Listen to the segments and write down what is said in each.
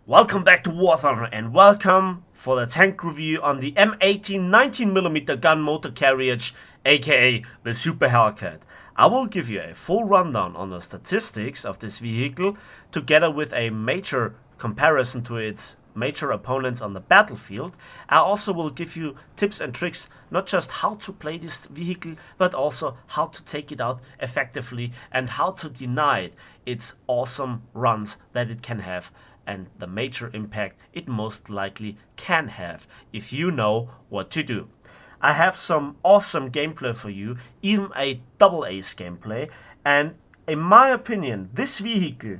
Welcome back to War Thunder and welcome for the tank review on the M18 19mm gun motor carriage, aka the Superhellcat. I will give you a full rundown on the statistics of this vehicle together with a major comparison to its major opponents on the battlefield. I also will give you tips and tricks, not just how to play this vehicle, but also how to take it out effectively and how to deny it its awesome runs that it can have and the major impact it most likely can have if you know what to do. I have some awesome gameplay for you, even a double ace gameplay, and in my opinion this vehicle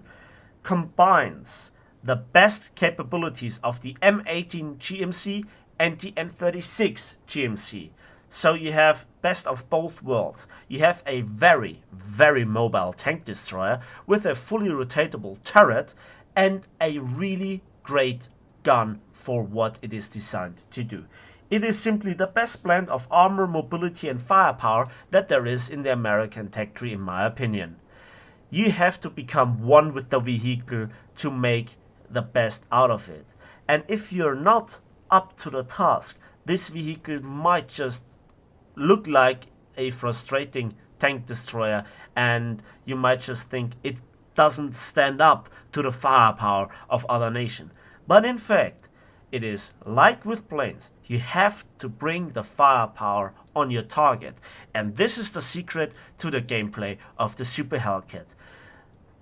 combines the best capabilities of the M18 GMC and the M36 GMC. So you have best of both worlds. You have a very, very mobile tank destroyer with a fully rotatable turret and a really great gun for what it is designed to do. It is simply the best blend of armor, mobility and firepower that there is in the American tech tree, in my opinion. You have to become one with the vehicle to make the best out of it. And if you're not up to the task, this vehicle might just look like a frustrating tank destroyer and you might just think it doesn't stand up to the firepower of other nations. But in fact, it is like with planes. You have to bring the firepower on your target. And this is the secret to the gameplay of the Superhellcat.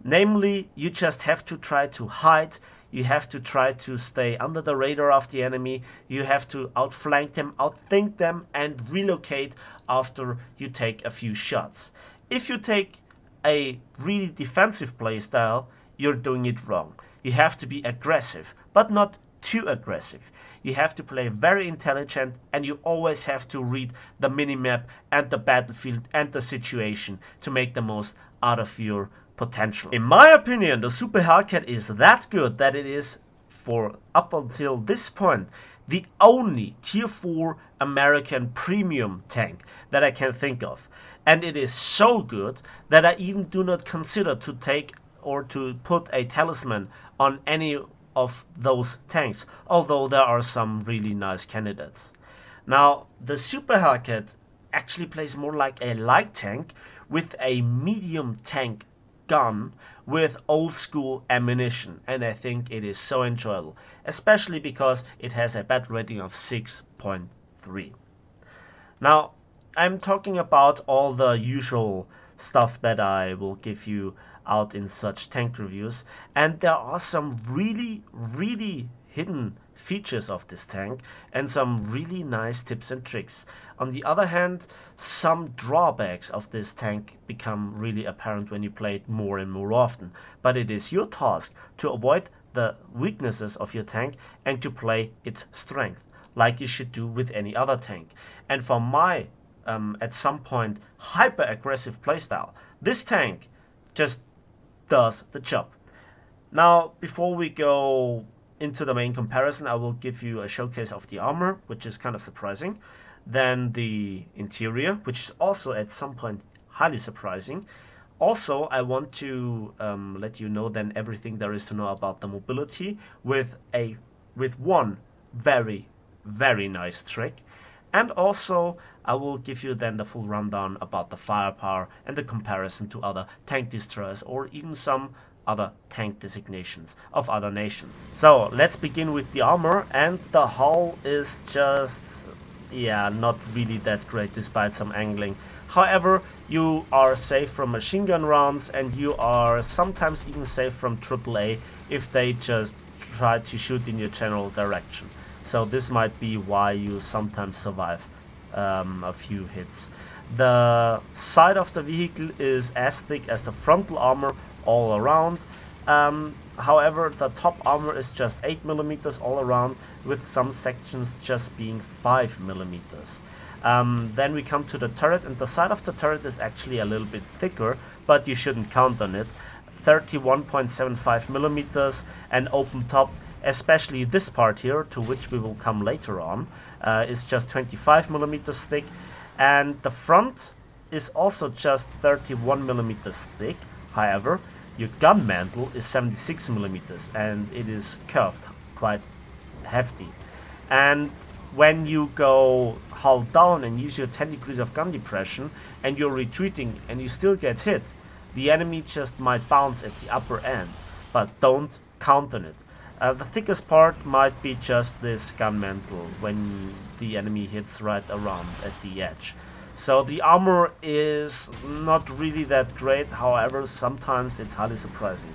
Namely, you just have to try to hide. You have to try to stay under the radar of the enemy. You have to outflank them, outthink them, and relocate after you take a few shots. If you take a really defensive playstyle, you're doing it wrong. You have to be aggressive, but not too aggressive. You have to play very intelligent and you always have to read the minimap and the battlefield and the situation to make the most out of your potential. In my opinion, the Superhellcat is that good that it is, for up until this point, the only tier 4 American premium tank that I can think of. And it is so good that I even do not consider to take or to put a talisman on any of those tanks, although there are some really nice candidates. Now, the Superhellcat actually plays more like a light tank with a medium tank gun with old school ammunition, and I think it is so enjoyable, especially because it has a bat rating of 6.3. Now, I'm talking about all the usual stuff that I will give you out in such tank reviews, and there are some really hidden features of this tank and some really nice tips and tricks. On the other hand, some drawbacks of this tank become really apparent when you play it more and more often, but it is your task to avoid the weaknesses of your tank and to play its strength like you should do with any other tank. And for my at some point hyper aggressive playstyle, this tank just does the job. Now, before we go into the main comparison, I will give you a showcase of the armor, which is kind of surprising, then the interior, which is also at some point highly surprising. Also, I want to let you know then everything there is to know about the mobility with one very nice trick. And also, I will give you then the full rundown about the firepower and the comparison to other tank destroyers or even some other tank designations of other nations. So, let's begin with the armor, and the hull is just, yeah, not really that great despite some angling. However, you are safe from machine gun rounds and you are sometimes even safe from AAA if they just try to shoot in your general direction. So this might be why you sometimes survive a few hits. The side of the vehicle is as thick as the frontal armor all around. However, the top armor is just 8mm all around, with some sections just being 5mm. Then we come to the turret, and the side of the turret is actually a little bit thicker, but you shouldn't count on it. 31.75mm and open top, especially this part here, to which we will come later on, is just 25mm thick, and the front is also just 31mm thick. However, your gun mantle is 76 millimeters and it is curved, quite hefty. And when you go hull down and use your 10 degrees of gun depression and you're retreating and you still get hit, the enemy just might bounce at the upper end, but don't count on it. The thickest part might be just this gun mantle when the enemy hits right around at the edge. So the armor is not really that great, however sometimes it's highly surprising.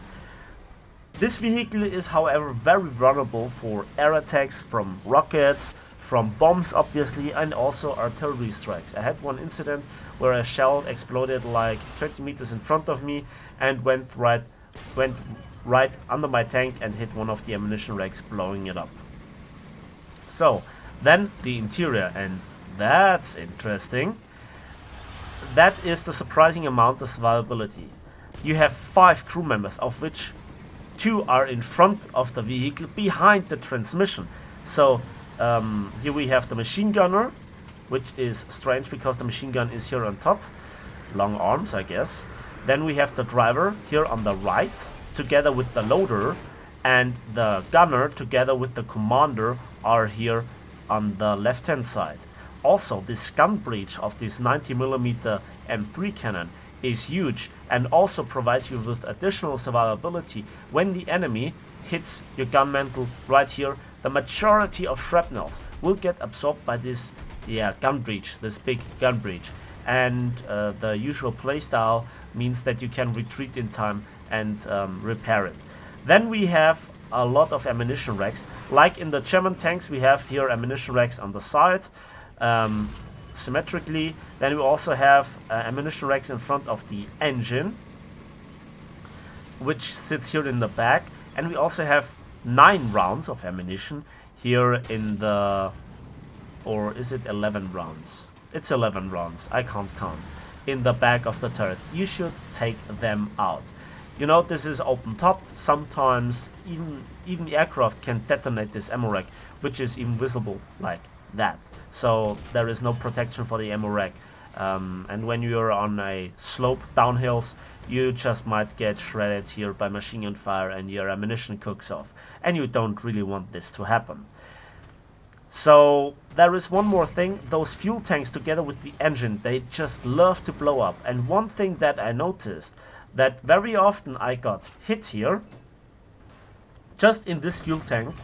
This vehicle is however very vulnerable for air attacks from rockets, from bombs obviously, and also artillery strikes. I had one incident where a shell exploded like 20 meters in front of me and went right under my tank and hit one of the ammunition racks, blowing it up. So then the interior, and that's interesting. That is the surprising amount of survivability. You have 5 crew members, of which 2 are in front of the vehicle behind the transmission. So here we have the machine gunner, which is strange because the machine gun is here on top. Long arms, I guess. Then we have the driver here on the right, together with the loader, and the gunner together with the commander are here on the left hand side. Also, this gun breech of this 90mm M3 cannon is huge and also provides you with additional survivability. When the enemy hits your gun mantle right here, the majority of shrapnels will get absorbed by this gun breech, this big gun breech. And the usual playstyle means that you can retreat in time and repair it. Then we have a lot of ammunition racks. Like in the German tanks, we have here ammunition racks on the side, symmetrically. Then we also have ammunition racks in front of the engine, which sits here in the back. And we also have 9 rounds of ammunition here in the, or is it 11 rounds? It's 11 rounds, I can't count, in the back of the turret. You should take them out. You know, this is open topped. Sometimes even the aircraft can detonate this ammo rack, which is even visible like that. So there is no protection for the ammo rack. And when you're on a slope downhills, you just might get shredded here by machine gun fire and your ammunition cooks off. And you don't really want this to happen. So there is one more thing. Those fuel tanks together with the engine, they just love to blow up. And one thing that I noticed, that very often I got hit here, just in this fuel tank,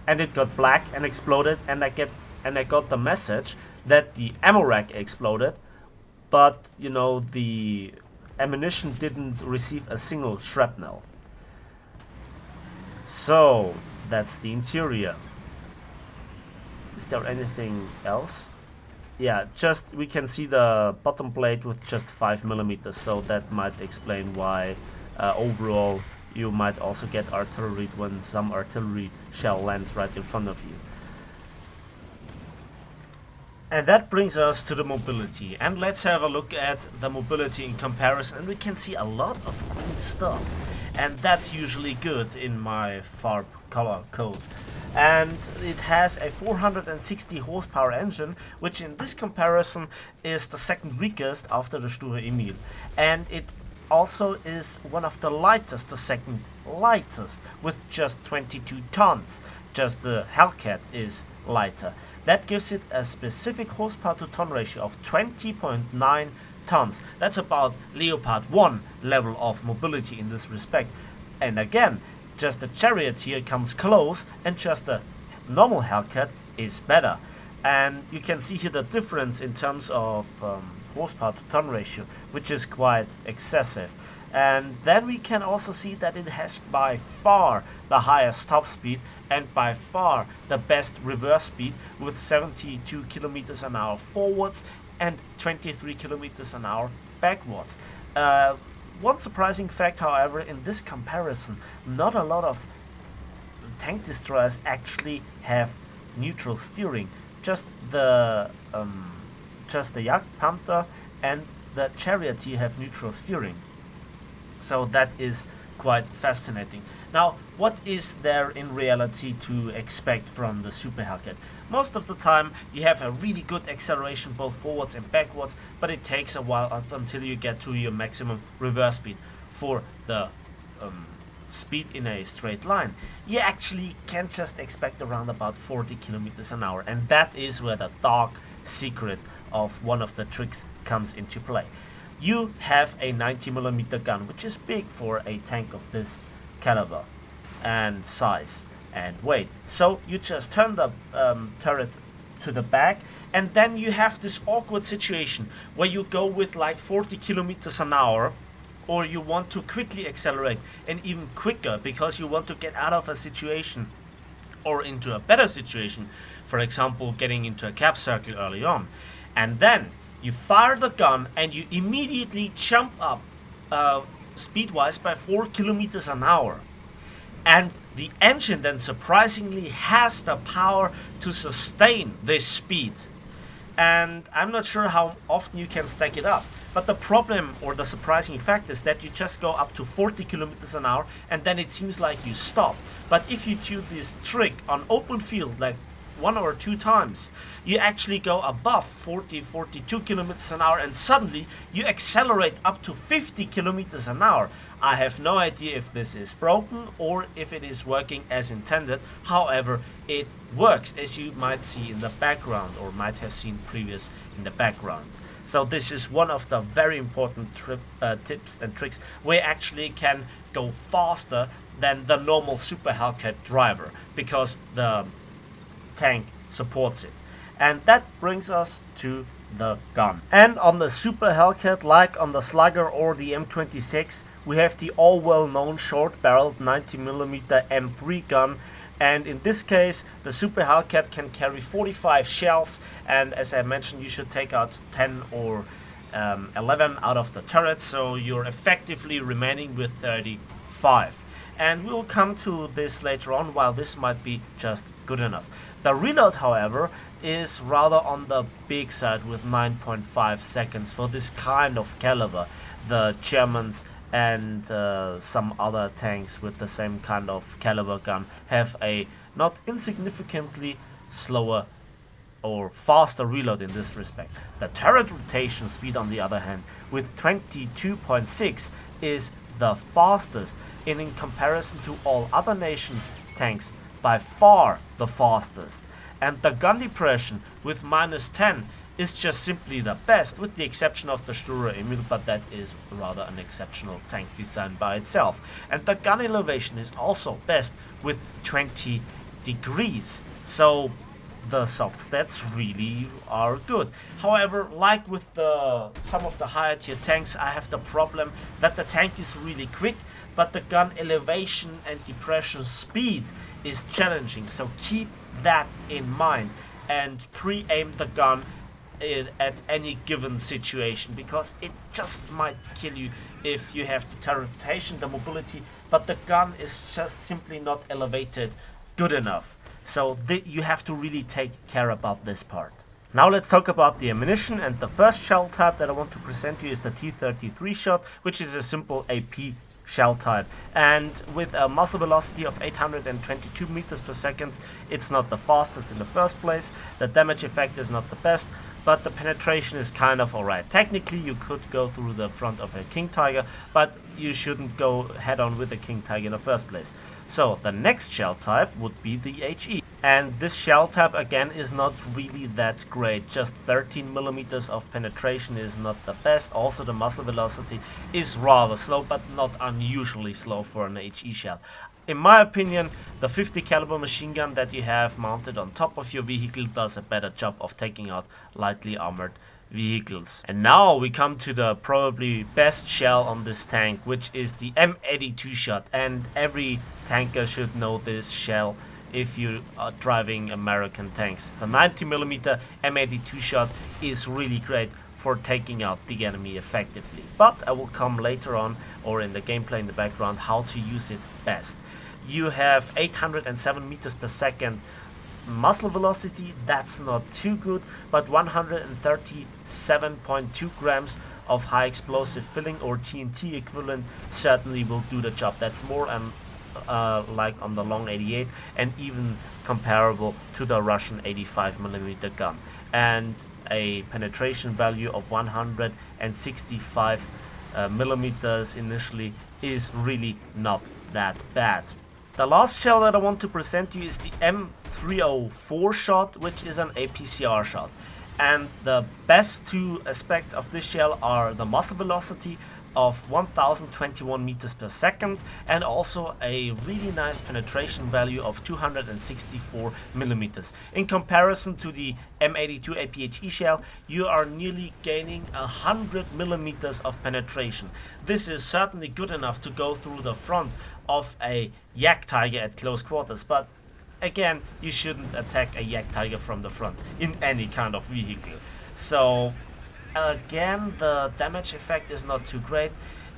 and it got black and exploded, and I got the message that the ammo rack exploded, but you know, the ammunition didn't receive a single shrapnel. So that's the interior. Is there anything else? Yeah, just we can see the bottom plate with just 5mm, so that might explain why overall you might also get artillery when some artillery shell lands right in front of you. And that brings us to the mobility, and let's have a look at the mobility in comparison. And we can see a lot of green stuff, and that's usually good in my FARP color code. And it has a 460 horsepower engine, which in this comparison is the second weakest after the Sture Emil. And it also is one of the lightest, the second lightest, with just 22 tons. Just the Hellcat is lighter. That gives it a specific horsepower to ton ratio of 20.9 tons. That's about Leopard 1 level of mobility in this respect. And again, just the Charioteer comes close, and just the normal Hellcat is better. And you can see here the difference in terms of horsepower to ton ratio, which is quite excessive. And then we can also see that it has by far the highest top speed and by far the best reverse speed, with 72 kilometers an hour forwards and 23 kilometers an hour backwards. One surprising fact, however, in this comparison, not a lot of tank destroyers actually have neutral steering. Just the Jagdpanther and the Charioteer have neutral steering. So that is quite fascinating. Now, what is there in reality to expect from the Superhellcat? Most of the time you have a really good acceleration both forwards and backwards, but it takes a while up until you get to your maximum reverse speed. For the speed in a straight line, you actually can just expect around about 40 kilometers an hour, and that is where the dark secret of one of the tricks comes into play. You have a 90mm gun, which is big for a tank of this caliber and size and weight. So you just turn the turret to the back, and then you have this awkward situation where you go with like 40 kilometers an hour, or you want to quickly accelerate and even quicker because you want to get out of a situation or into a better situation, for example getting into a cap circle early on, and then you fire the gun and you immediately jump up speed-wise by 4 kilometers an hour. And the engine then surprisingly has the power to sustain this speed. And I'm not sure how often you can stack it up. But the problem, or the surprising fact, is that you just go up to 40 kilometers an hour and then it seems like you stop. But if you do this trick on open field like 1 or 2 times, you actually go above 42 kilometers an hour, and suddenly you accelerate up to 50 kilometers an hour. I have no idea if this is broken or if it is working as intended. However, it works, as you might see in the background, or might have seen previous in the background. So this is one of the very important tips and tricks where you actually can go faster than the normal Super Hellcat driver, because the tank supports it. And that brings us to the gun. And on the Super Hellcat, like on the Slugger or the M26, we have the all well known short barreled 90mm M3 gun. And in this case, the Super Hellcat can carry 45 shells, and as I mentioned, you should take out 10 or 11 out of the turret, so you're effectively remaining with 35. And we'll come to this later on, while this might be just good enough. The reload, however, is rather on the big side with 9.5 seconds for this kind of caliber. The Germans and some other tanks with the same kind of caliber gun have a not insignificantly slower or faster reload in this respect. The turret rotation speed, on the other hand, with 22.6 is the fastest, and in comparison to all other nations' tanks, by far the fastest. And the gun depression with -10 is just simply the best, with the exception of the Sturer Emil, but that is rather an exceptional tank design by itself. And the gun elevation is also best with 20 degrees. So the soft stats really are good. However, like with some of the higher tier tanks, I have the problem that the tank is really quick, but the gun elevation and depression speed is challenging. So keep that in mind and pre-aim the gun at any given situation, because it just might kill you if you have the turret rotation, the mobility, but the gun is just simply not elevated good enough. So you have to really take care about this part. Now let's talk about the ammunition, and the first shell type that I want to present to you is the T-33 shot, which is a simple APHE shell type, and with a muzzle velocity of 822 meters per second, it's not the fastest in the first place. The damage effect is not the best, but the penetration is kind of alright. Technically you could go through the front of a King Tiger, but you shouldn't go head on with a King Tiger in the first place. So the next shell type would be the HE, and this shell type again is not really that great. Just 13 millimeters of penetration is not the best. Also the muzzle velocity is rather slow, but not unusually slow for an HE shell. In my opinion, the 50 caliber machine gun that you have mounted on top of your vehicle does a better job of taking out lightly armored vehicles. And now we come to the probably best shell on this tank, which is the M82 shot, and every tanker should know this shell if you are driving American tanks. The 90mm M82 shot is really great for taking out the enemy effectively, but I will come later on, or in the gameplay in the background, how to use it best. You have 807 meters per second muzzle velocity, that's not too good, but 137.2 grams of high explosive filling or TNT equivalent certainly will do the job. That's more like on the long 88, and even comparable to the Russian 85mm gun, and a penetration value of 165 millimeters initially is really not that bad. The last shell that I want to present you is the M304 shot, which is an APCR shot. And the best two aspects of this shell are the muzzle velocity of 1021 meters per second and also a really nice penetration value of 264 millimeters. In comparison to the M82 APHE shell, you are nearly gaining 100 millimeters of penetration. This is certainly good enough to go through the front of a Yak Tiger at close quarters, but again, you shouldn't attack a Yak Tiger from the front in any kind of vehicle. So again, the damage effect is not too great.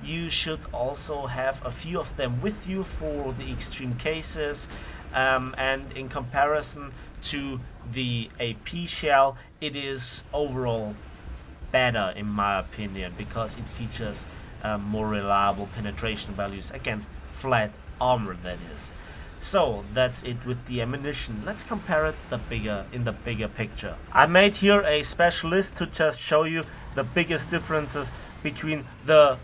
You should also have a few of them with you for the extreme cases, and in comparison to the APHE shell, it is overall better in my opinion because it features more reliable penetration values against flat armor, that is. So that's it with the ammunition. Let's compare it in the bigger picture. I made here a special list to just show you the biggest differences between the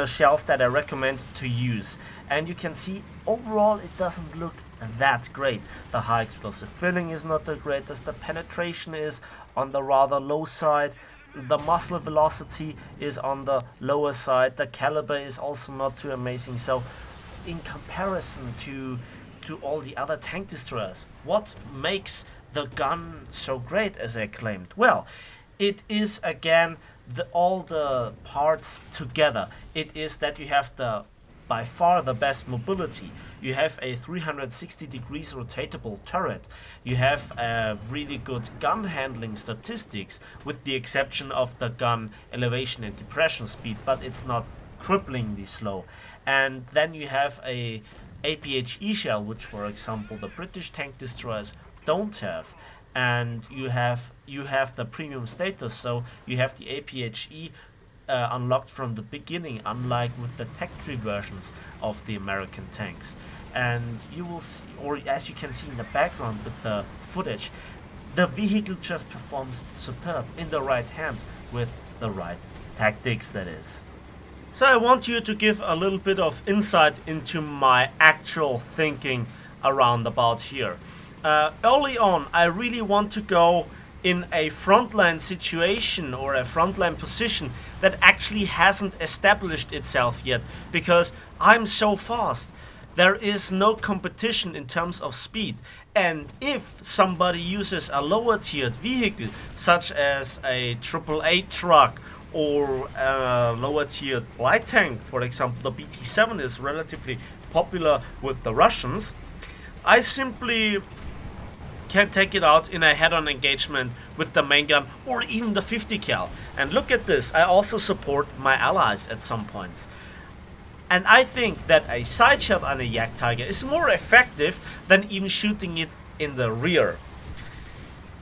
shells that I recommend to use. And you can see overall it doesn't look that great. The high explosive filling is not the greatest. The penetration is on the rather low side. The muzzle velocity is on the lower side. The caliber is also not too amazing. So in comparison to all the other tank destroyers, what makes the gun so great as I claimed? Well, it is again all the parts together. It is that you have by far the best mobility. You have a 360 degrees rotatable turret. You have a really good gun handling statistics, with the exception of the gun elevation and depression speed, but it's not cripplingly slow. And then you have a APHE shell, which for example the British tank destroyers don't have. And you have the premium status, so you have the APHE unlocked from the beginning, unlike with the tech tree versions of the American tanks. And you will see, or as you can see in the background with the footage, the vehicle just performs superb in the right hands with the right tactics, that is. So I want you to give a little bit of insight into my actual thinking around about here. Early on, I really want to go in a frontline situation or a frontline position that actually hasn't established itself yet, because I'm so fast. There is no competition in terms of speed, and if somebody uses a lower tiered vehicle such as a AAA truck or a lower tiered light tank, for example the BT-7 is relatively popular with the Russians, I simply can take it out in a head-on engagement with the main gun or even the 50 cal. And look at this, I also support my allies at some points. And I think that a side shot on a Yak Tiger is more effective than even shooting it in the rear.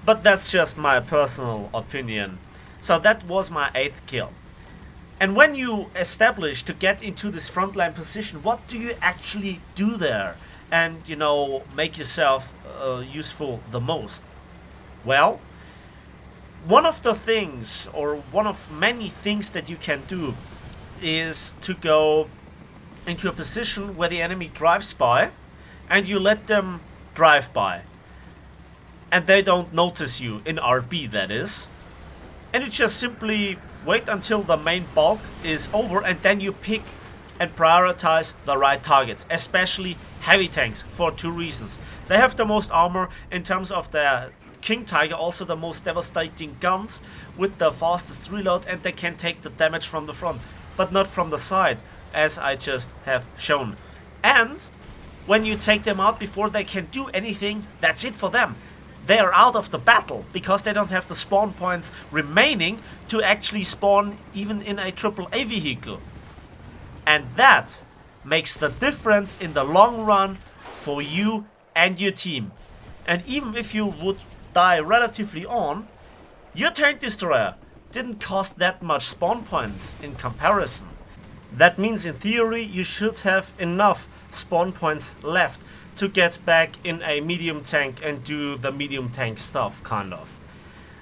But that's just my personal opinion. So that was my 8th kill. And when you establish to get into this frontline position, what do you actually do there? And, you know, make yourself useful the most? Well, one of the things, or one of many things that you can do, is to go into a position where the enemy drives by and you let them drive by and they don't notice you, in RB that is, and you just simply wait until the main bulk is over, and then you pick and prioritize the right targets, especially heavy tanks, for two reasons. They have the most armor in terms of their King Tiger, also the most devastating guns with the fastest reload, and they can take the damage from the front, but not from the side, as I just have shown. And when you take them out before they can do anything, that's it for them. They are out of the battle because they don't have the spawn points remaining to actually spawn even in a AAA vehicle. And that makes the difference in the long run for you and your team. And even if you would die relatively on, your tank destroyer didn't cost that much spawn points in comparison. That means in theory you should have enough spawn points left to get back in a medium tank and do the medium tank stuff, kind of.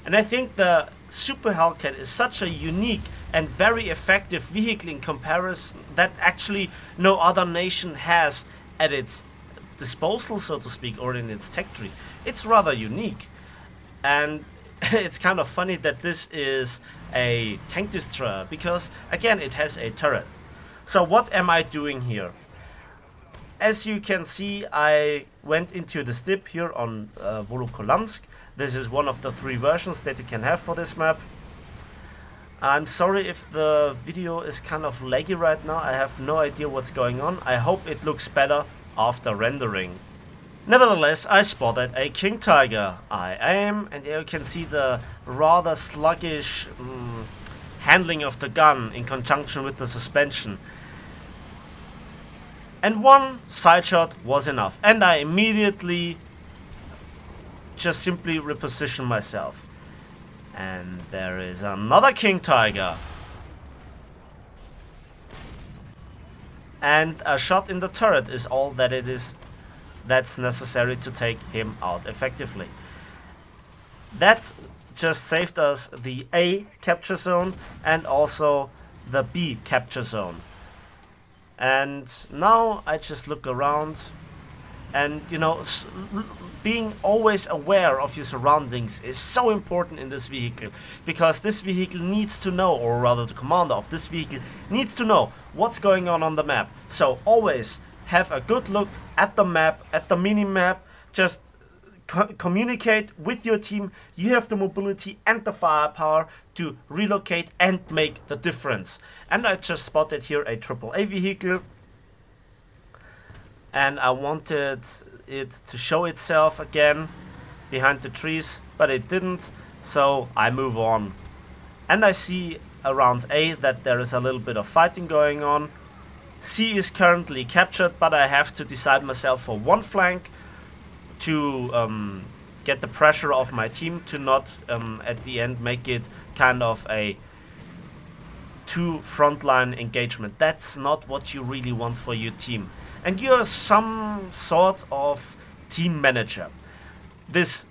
And I think the Superhellcat is such a unique and very effective vehicle in comparison that actually no other nation has at its disposal, so to speak, or in its tech tree. It's rather unique. And it's kind of funny that this is a tank destroyer, because again it has a turret. So what am I doing here? As you can see, I went into the stip here on Volokolamsk. This is one of the 3 versions that you can have for this map. I'm sorry if the video is kind of laggy right now. I have no idea what's going on. I hope it looks better after rendering. Nevertheless, I spotted a King Tiger. I aim, and there you can see the rather sluggish handling of the gun in conjunction with the suspension. And one side shot was enough, and I immediately just simply reposition myself. And there is another King Tiger. And a shot in the turret is all that it is that's necessary to take him out effectively. That just saved us the A capture zone and also the B capture zone. And now I just look around, and you know, being always aware of your surroundings is so important in this vehicle, because this vehicle needs to know, or rather the commander of this vehicle needs to know what's going on the map. So always have a good look at the map, at the mini-map, just communicate with your team. You have the mobility and the firepower to relocate and make the difference. And I just spotted here a AAA vehicle, and I wanted it to show itself again behind the trees, but it didn't, so I move on. And I see around A that there is a little bit of fighting going on. C is currently captured, but I have to decide myself for one flank to get the pressure off my team to not at the end make it kind of a 2 frontline engagement. That's not what you really want for your team. And you're some sort of team manager. This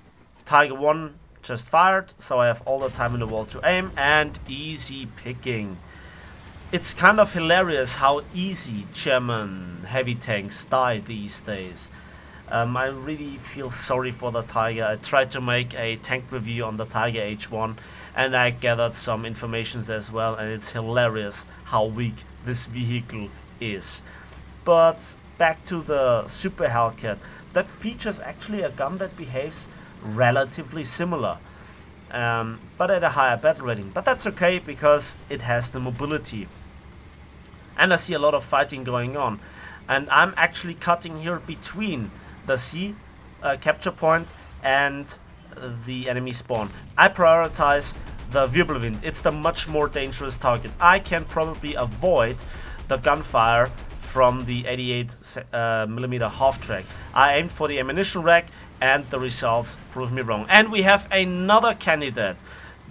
Tiger 1 just fired, so I have all the time in the world to aim, and easy picking. It's kind of hilarious how easy German heavy tanks die these days. I really feel sorry for the Tiger. I tried to make a tank review on the Tiger H1, and I gathered some information as well, and it's hilarious how weak this vehicle is. But back to the Superhellcat, that features actually a gun that behaves relatively similar, but at a higher battle rating. But that's okay, because it has the mobility. And I see a lot of fighting going on, and I'm actually cutting here between the C capture point and the enemy spawn. I prioritize the Wirbelwind. It's the much more dangerous target. I can probably avoid the gunfire from the 88mm half track. I aimed for the ammunition rack, and the results prove me wrong. And we have another candidate.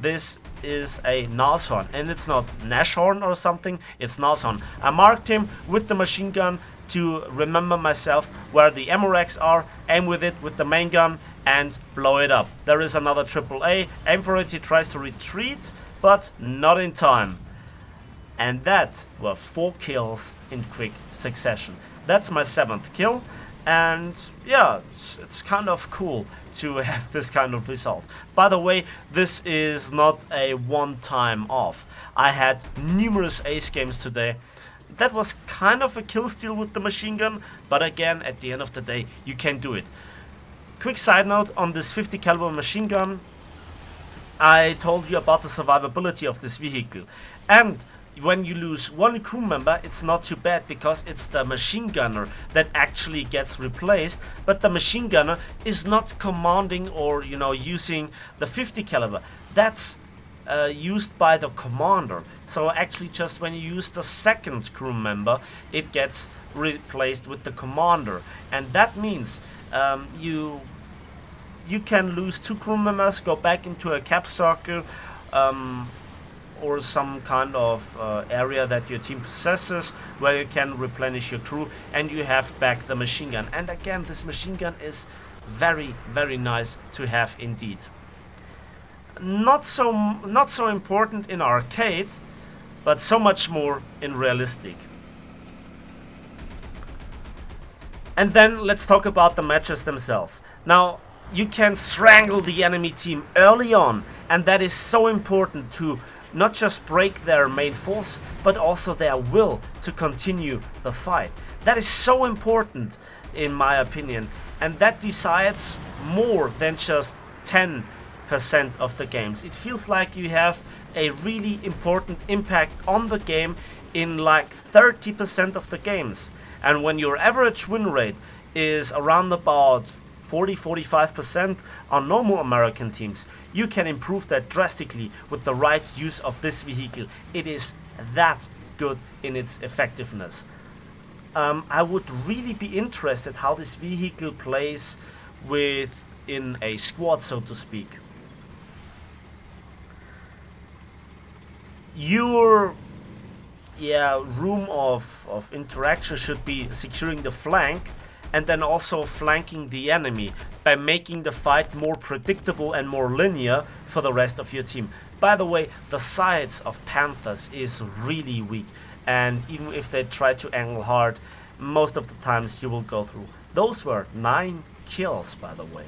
This is a Nashorn, and it's not Nashorn or something, it's Nashorn. I marked him with the machine gun to remember myself where the ammo racks are, aim with it with the main gun, and blow it up. There is another AAA, aim for it, he tries to retreat, but not in time. And that were 4 kills in quick succession. That's my 7th kill, and yeah, it's kind of cool to have this kind of result. By the way, this is not a one-time off. I had numerous ace games today. That was kind of a kill steal with the machine gun, but again, at the end of the day, you can do it. Quick side note on this 50 caliber machine gun. I told you about the survivability of this vehicle, and when you lose one crew member, it's not too bad, because it's the machine gunner that actually gets replaced, but the machine gunner is not commanding or, you know, using the 50 caliber. That's used by the commander. So actually, just when you use the second crew member, it gets replaced with the commander, and that means you can lose 2 crew members, go back into a cap circle, or some kind of area that your team possesses where you can replenish your crew, and you have back the machine gun. And again, this machine gun is very, very nice to have indeed. Not so important in arcade, but so much more in realistic. And then let's talk about the matches themselves. Now, you can strangle the enemy team early on, and that is so important to not just break their main force, but also their will to continue the fight. That is so important, in my opinion, and that decides more than just 10% of the games. It feels like you have a really important impact on the game in like 30% of the games. And when your average win rate is around about 40-45% on normal American teams, you can improve that drastically with the right use of this vehicle. It is that good in its effectiveness. I would really be interested how this vehicle plays within a squad, so to speak. Your room of interaction should be securing the flank and then also flanking the enemy by making the fight more predictable and more linear for the rest of your team. By the way, the sides of Panthers is really weak, and even if they try to angle hard, most of the times you will go through. Those were 9 kills, by the way.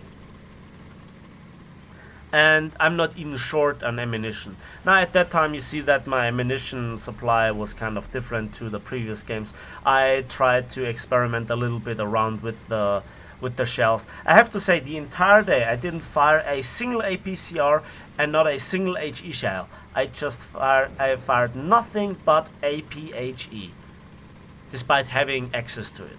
And I'm not even short on ammunition. Now at that time you see that my ammunition supply was kind of different to the previous games. I tried to experiment a little bit around with the shells. I have to say, the entire day I didn't fire a single APCR and not a single HE shell. I fired nothing but APHE, despite having access to it.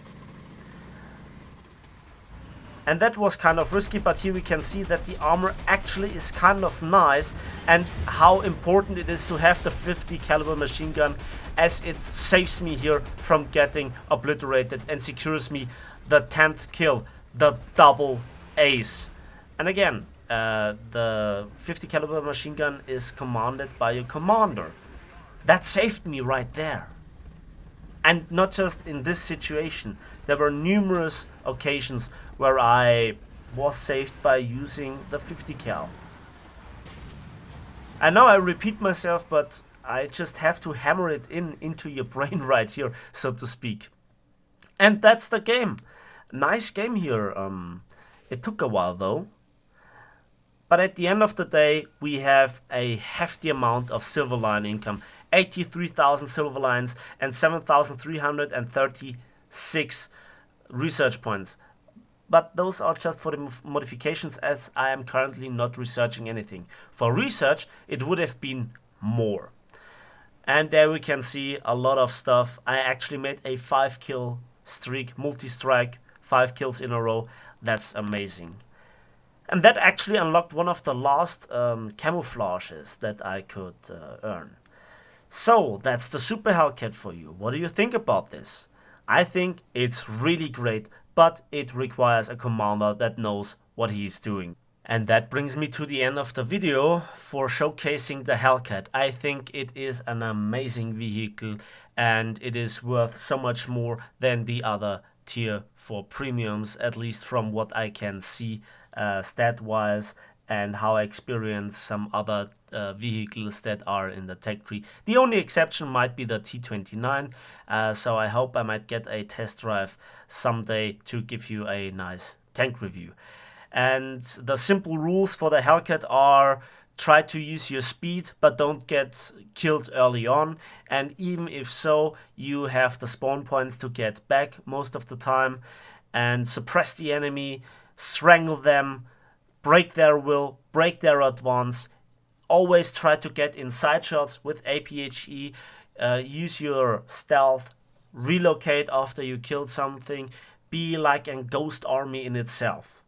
And that was kind of risky, but here we can see that the armor actually is kind of nice, and how important it is to have the 50 caliber machine gun, as it saves me here from getting obliterated and secures me the 10th kill, the double ace. And again, the 50 caliber machine gun is commanded by a commander. That saved me right there. And not just in this situation, there were numerous occasions where I was saved by using the 50 cal. I know I repeat myself, but I just have to hammer it into your brain right here, so to speak. And that's the game. Nice game here. It took a while though. But at the end of the day, we have a hefty amount of silver line income. 83,000 silver lines and 7,336 research points. But those are just for the modifications, as I am currently not researching anything. For research, it would have been more. And there we can see a lot of stuff. I actually made a 5 kill streak, multi-strike, 5 kills in a row. That's amazing. And that actually unlocked one of the last camouflages that I could earn. So that's the Superhellcat for you. What do you think about this? I think it's really great, but it requires a commander that knows what he's doing. And that brings me to the end of the video for showcasing the Hellcat. I think it is an amazing vehicle, and it is worth so much more than the other tier 4 premiums, at least from what I can see stat wise and how I experience some other vehicles that are in the tech tree. The only exception might be the T29, so I hope I might get a test drive someday to give you a nice tank review. And the simple rules for the Hellcat are: try to use your speed, but don't get killed early on. And even if so, you have the spawn points to get back most of the time. And suppress the enemy, strangle them, break their will, break their advance. Always try to get inside shots with APHE. Use your stealth, relocate after you killed something. Be like a ghost army in itself.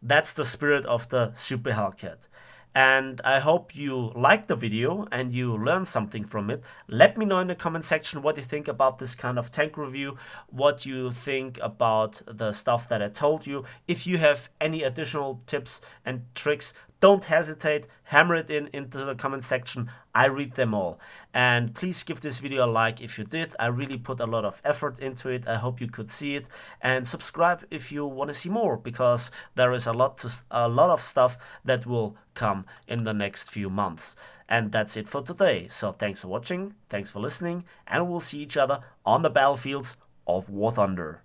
That's the spirit of the Superhellcat. And I hope you liked the video and you learned something from it. Let me know in the comment section what you think about this kind of tank review, what you think about the stuff that I told you. If you have any additional tips and tricks, don't hesitate, hammer it into the comment section. I read them all. And please give this video a like if you did. I really put a lot of effort into it. I hope you could see it. And subscribe if you want to see more, because there is a lot of stuff that will come in the next few months. And that's it for today. So thanks for watching, thanks for listening, and we'll see each other on the battlefields of War Thunder.